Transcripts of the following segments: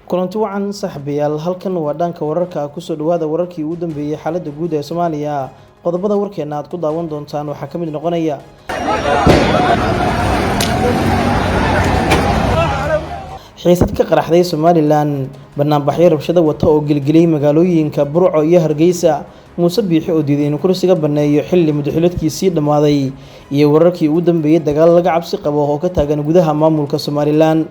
kulanti wacan saaxiibayaal halkan waa dhanka wararka ku soo dhawaada wararkii ugu dambeeyay xaaladda guud ee Soomaaliya qodobada warkeena aad ku daawan doontaan waxaa ka mid noqonaya xiisad ka qaraxday Somaliland barnaamijyo rabshado wata oo gilgilay magaalooyinka Burco iyo Hargeysa Muuse Biixi oo diiday inuu kursiga baneeyo xilli madaxweynaadkiisii dhamaaday iyo wararkii ugu dambeeyay dagaal laga cabsi qabo oo ka taagan gudaha maamulka Somaliland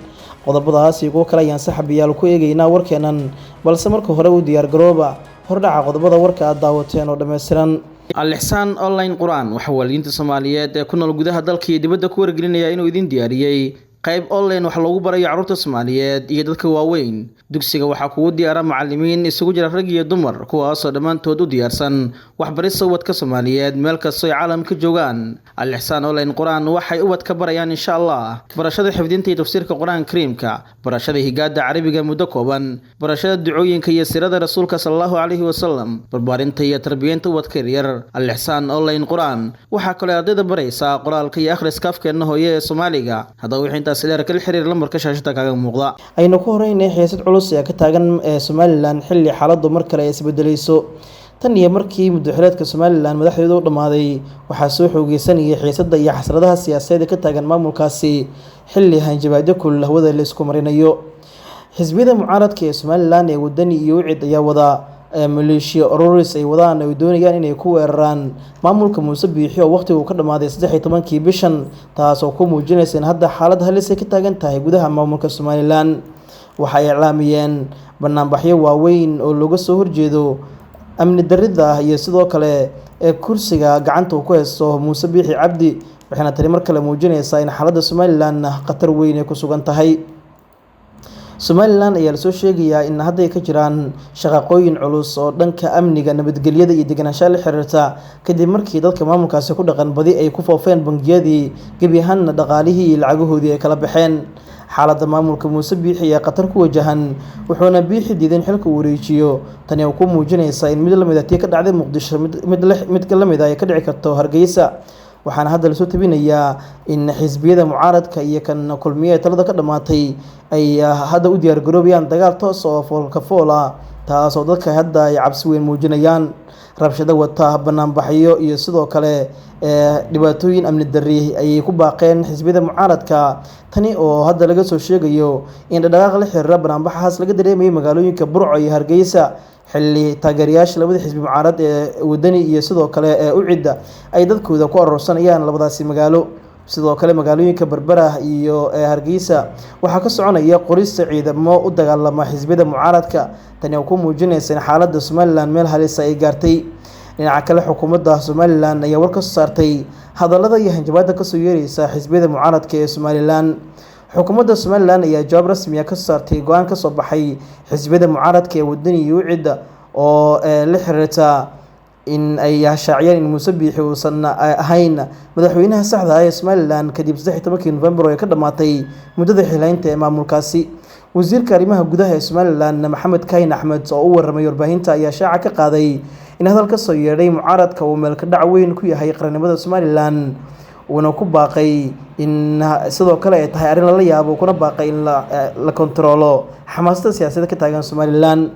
qodobadaas iyo kale ayaan saaxiibayaal ku eegaynaa warkeenan balse marka hore u diyaar garooba hordhaca qodobada warka aad daawateen oo dhameystiran Al-Ihsan online Qur'an waxa waalidiinta Soomaaliyeed ee ku nool gudaha dalka iyo dibadda ku wargelinaya inuu idin diyaariyay qayb online wax loogu barayo carruurta Soomaaliyeed iyo dadka waaweyn dugsiga waxa kugu diyaara macallimiin isugu jira rag iyo dumar kuwaas oo dhamaantood u diyaarsan waxbarista ubadka Soomaaliyeed meel kasta oo caalamka joogaan Al-Ihsan online Qur'an waxay ubadka barayaan insha Allah barashada xifdinta iyo tafsiirka Qur'aan Kariimka barashada higaada Carabiga muddo kooban barashada ducooyinka iyo sirada rasuulka sallallahu alayhi wasallam barbaarinta iyo tarbiyinta ubadka yar Al-Ihsan online Qur'an waxa kale ardayda baraysa qoraalka iyo akhriska afkeena hooyo ee Soomaaliga hadda wixii سليرك الحرير لمركز شاشة كاغا موقدا aynu ku horeynay xiisad culus ee ka taagan Somaliland xilli xaaladdu mar kale ay isbedelayso tan iyo markii madaxweynaha Somaliland madaxweynuhu dhamaaday waxa soo xoogeysanayay xiisadda iyo xasradaha siyaasadeed ka taagan maamulkaasi xilli hanjabaadyo kulul hawada la isku marinayo xisbiyada mucaaradka ee Somaliland ee wadani iyo wicid ayaa wada maleeshiya ururis ay wadaan ay doonayaan inay ku weeraraan maamulka Muuse Biixi oo waqtigu ka dhamaaday 13 bishan taas oo ku muujinaysa in hadda xaalad halis ay ka taagan tahay gudaha maamulka Somaliland waxa ay iclaamiyeen barnaamijyo waaweyn oo looga soo horjeedo amni darrida iyo sidoo kale kursiga gacanta uu ku haysto Muuse Biixi Cabdi waxaana tani mar kale muujinaysaa in xaaladda Somaliland khatar weyn ay ku sugan tahay Somaliland ayaa soo sheegaya in hadda ay ka jiraan shaqooyin culus oo dhanka amniga nabadgelyada iyo deganaanshaha la xiriirta kadib markii dadka maamulkaasi ku dhaqan badi ay ku foofeen bangiyadii gabi ahaan dhaqaalihii iyo lacagahoodii ay kala baxeen xaaladda maamulka Muuse Biixi ayaa khatar ku wajahan wuxuuna Biixi diidan xilka uu wareejiyo tani oo ku muujinaysa in mid la mid ah ka dhacday Muqdisho mid la mid ah ay ka dhici karto Hargeysa waxaana hadda la soo tabinayaa in xisbiyada mucaaradka iyo kan kulmiye talada ka dhamaatay ay hadda u diyaar garoobayaan dagaal toos oo foolka foola taas oo dadka hadda ay cabsi weyn muujinayaan rabshado wata banaanbaxyo iyo sidoo kale dhibaatooyin amni darri ay ku baaqeen xisbiyada mucaaradka tani oo hadda laga soo sheegayo in dhaqdhaqaaq la xiriira banaanbaxaas laga dareemayo magaalooyinka Burco iyo Hargeysa xilli taageerayaasha labada xisbi mucaarad ee wadani iyo sidoo kale u cidda ay dadkooda ku arorsanayaan labadaasi magaalo sidoo kale magaalooyinka Berbera iyo Hargeysa waxa ka soconaya qorista ciidamo u dagaalama xisbiyada mucaaradka tani oo ku muujinaysa in xaaladda Somaliland meel halis ay gaartay dhinaca kale xukuumadda Somaliland ayaa war ka soo saartay hadallada iyo hanjabaadda ka soo yeeraysa xisbiyada mucaaradka ee Somaliland xukuumadda Somaliland ayaa jawaab rasmi ah ka saartay go'aan ka soo baxay xisbiyada mucaaradka ee wadani iyo wicida oo la xiriirta in ay shaaciyeen in Muuse Biixi uusan ahayn madaxweynaha saxda ah ee Somaliland kadib 13 November oo ka dhamaatay muddada xilaynta ee maamulkaasi wasiirka arrimaha gudaha ee Somaliland Maxamed Kayn Axmed oo u warramay warbaahinta ayaa shaaca ka qaaday in hadalka soo yeedhay mucaaradka uu meel ka dhac weyn ku yahay qaranimada Somaliland wana ku baaqay in sidoo kale ay tahay arrin la yaabo kuna baaqay in la kontrolo xamaasada siyaasadda ka taagan Somaliland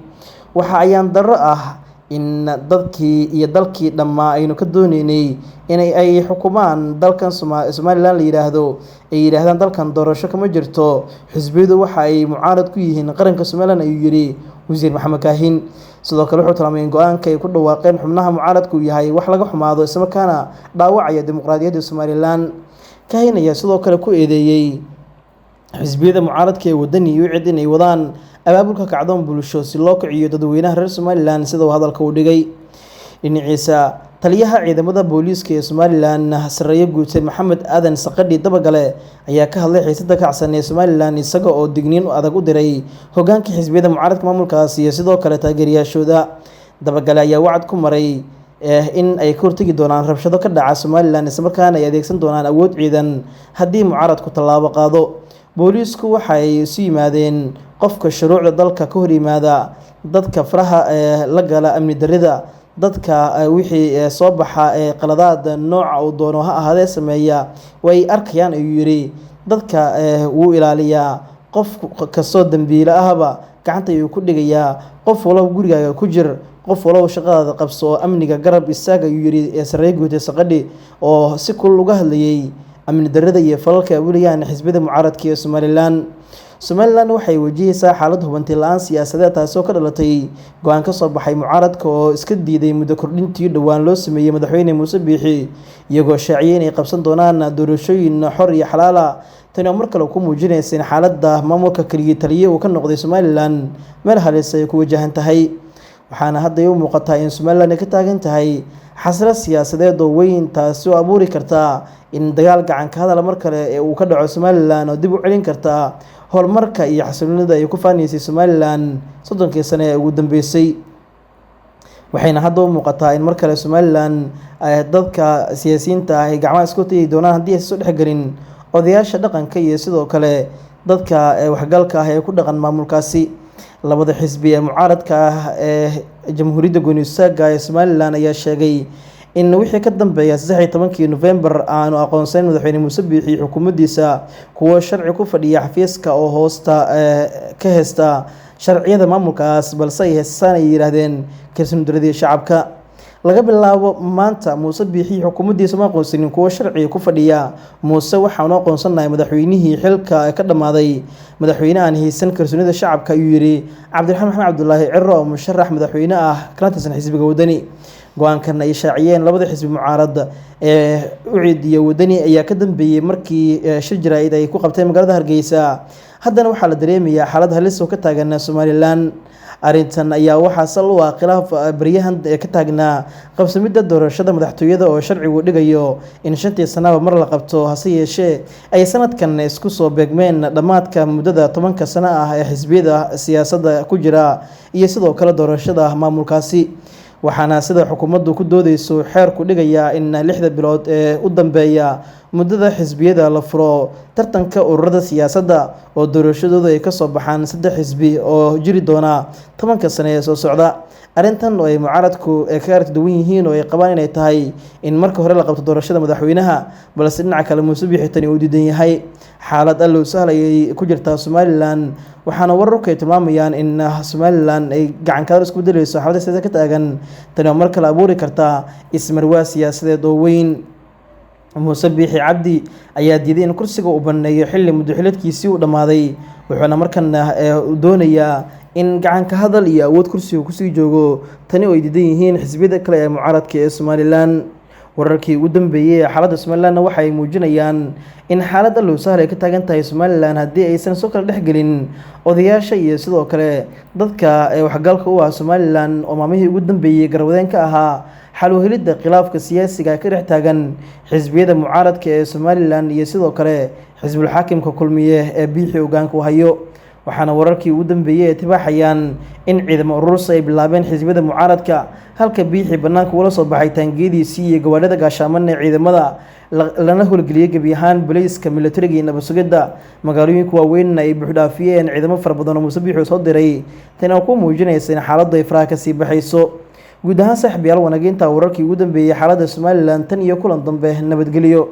waxa ayaan darro ah in dadkii iyo dalkii dhammaa aynu ka doonaynay in ay xukumaan dalkan Somaliland la yiraahdo ay yiraahdaan dalkan doorasho kama jirto xisbiyadu waxa ay mucaarad ku yihiin qaranka Somaliland ayuu yiri wasiir Maxamed Kaahin sidoo kale wuxuu tilmaamay in go'aanka ay ku dhawaaqeen xubnaha mucaaradku yahay wax laga xumaado isla markaana dhaawacaya dimuqraadiyadda Somaliland Kaahin ayaa sidoo kale ku eedeeyay xisbiyada mucaaradka ee wadani iyo wicid inay wadaan abaabulka kacdoon bulsho si loo kiciyo dadweynaha reer Somaliland sida uu hadalka u dhigay dhinaciisa taliyaha ciidamada booliiska ee Somaliland Saraakiil guud Maxamed Aadan Saqadhi Dabagale ayaa ka hadlay xiisadda kacsan ee Somaliland isaga oo digniin adag u diray hoggaanka xisbiyada mucaaradka maamulkaasi iyo sidoo kale taageerayaashooda Dabagale ayaa wacd ku maray in ay ka hortagi doonaan rabshado ka dhaca Somaliland isla markaana ay adeegsan doonaan awood ciidan haddii mucaaradku tallaabo qaado booliisku waxay isu yimaadeen qofka shuruucda dalka ka hor yimaada dadka faraha la gala amni darrida dadka wixii soo baxa qaladaad nooca uu doono ha ahaadee sameeya way arkayaan ayuu yiri dadka wuu ilaaliyaa qof ka soo dambiila ahba gacanta ayuu ku dhigayaa. Qof walba gurigaaga ku jir, qof walba shaqadaada qabso oo amniga garab istaag ayuu yiri Saraakiil Guud Saqadhi oo si kulul uga hadlayay amni darrada iyo falalka ay weliyaan xisbiyada mucaaradka ee Somaliland waxay wajahaysaa xaalad hubanti la'aan siyaasadeed taasoo ka dhalatay go'aan ka soo baxay mucaaradka oo iska diiday muddo kordhintii dhowaan loo sameeyay madaxweyne Muuse Biixi, iyagoo shaaciyay inay qabsan doonaan doorashooyin xor iyo xalaal ah. Tani oo mar kale ku muujinaysa in xaaladda maamulka kaliya taliye uu ka noqday Somaliland meel halis ay ku wajahan tahay. Waxaana hadda u muuqataa in Somaliland ay ka taagan tahay xasrad siyaasadeed oo weyn, taasoo abuuri karta in dagaal gacan ka hadal mar kale uu ka dhaco Somaliland oo dib u celin karta horumarka iyo xasilloonida ay ku faanaysay Somaliland 30 sano ee ugu dambeysay. Waxayna hadda u muuqataa in mar kale Somaliland ay dadka siyaasiyiinta ay gacmaha isku tagi doonaan haddii ay soo dhexgelin odayaasha dhaqanka iyo sidoo kale dadka waxgalka ah ee ku dhaqan maamulkaasi. Labada xisbi ee mucaaradka ah ee Jamhuuriyadda Go'aansiyada ee Somaliland ayaa sheegay in wixii ka dambeeya 16 November aanu aqoonsan madaxweyne Muuse Biixi xukuumaddiisa kuwa sharci ku fadhiya xafiiska oo hoosta ka haysta sharciyada maamulkaas, balse ay heesaan ay yiraahdeen kalsooni darradii shacabka. Laga bilaabo maanta Muuse Biixi xukuumaddiisa ma aqoonsanin kuwa sharci ku fadhiya. Muuse waxaan u aqoonsanahay madaxweynihii xilka ka dhamaaday, madaxweyne aan haysan kalsoonida shacabka ayuu yiri Cabdiraxmaan Maxamed Cabdullaahi Ciro oo musharax madaxweyne ah kana tirsan xisbiga Wadani. Go'aankan ay shaaciyeen labada xisbi mucaarad ee UCID iyo Wadani ayaa ka dambeeyay markii shir jaraa'id ay ku qabteen magaalada Hargeysa. Haddana waxaa la dareemayaa xaalad halis oo ka taagan Somaliland. Arrintan ayaa waxaa sal u ah khilaaf baryahan ka taagnaa qabsamida doorashada madaxtooyada oo sharcigu dhigayo in 5 sano mar la qabto, hase yeeshee ay sanadkan isku soo beegmeen dhamaadka muddada 10 sano ah ee xisbiyada siyaasadda ku jira iyo sidoo kale doorashada maamulkaasi. Waxaana sida xukuumaddu ku doodayso xeerku dhigayaa in 6 bilood ee u dambeeya muddada xisbiyada la furo tartanka ururada siyaasadda oo doorashadooda ay ka soo baxaan 3 xisbi oo jiri doona 10 sano ee soo socda. Arrintan oo ay mucaaradku ka aragti duwan yihiin oo ay qabaan inay tahay in marka hore la qabto doorashada madaxweynaha, balse dhinaca kale Muuse Biixi tani uu diidan yahay. Xaalad allow sahlayay ku jirta Somaliland, waxaana wararku ay tilmaamayaan in Somaliland ay gacan ka isku bedelayso xaalada siyaasadeed ka taagan. Tani oo mar kale abuuri karta ismarwaa siyaasadeed oo weyn. Muuse Biixi Cabdi ayaa diiday in kursiga uu baneeyo xilli muddaxileedkiisii uu dhamaaday, wuxuuna markana doonayaa in gacan ka hadal iyo awood kursiga ku sii joogo. Tani oo ay diidan yihiin xisbiyada kale ee mucaaradka ee Somaliland. Wararkii ugu dambeeyay ee xaaladda Somaliland waxay muujinayaan in xaalad allow sahl ay ka taagan tahay Somaliland haddii aysan soo kala dhexgelin odayaasha iyo sidoo kale dadka waxgalka u ah Somaliland oo maalmihii ugu dambeeyay garwadeen ka ahaa xal u helidda khilaafka siyaasiga ka dhex taagan xisbiyada mucaaradka ee Somaliland iyo sidoo kale xisbul xaakimka kulmiye ee Biixi hoggaanka u hayo. Waxaana wararkii ugu dambeeyay tibaaxayaan in ciidamo urursi ay bilaabeen xisbiyada mucaaradka, halka Biixi banaanka ula soo baxay taangeediisii iyo gawaadhida gaashaamana ee ciidamada lana howlgeliyay gebi ahaan booliiska militariga iyo nabad sugidda. Magaalooyinka waaweyn ay buuxdhaafiyeen ciidamo fara badan oo Muuse Biixi soo diray. Tani oo ku muujinaysa in xaaladdu ay faraha ka sii baxayso. Guud ahaan saaxiibayaal wanaagga intaa wararkii ugu dambeeyay xaaladda Somaliland tan iyo kulan dambe nabadgelyo.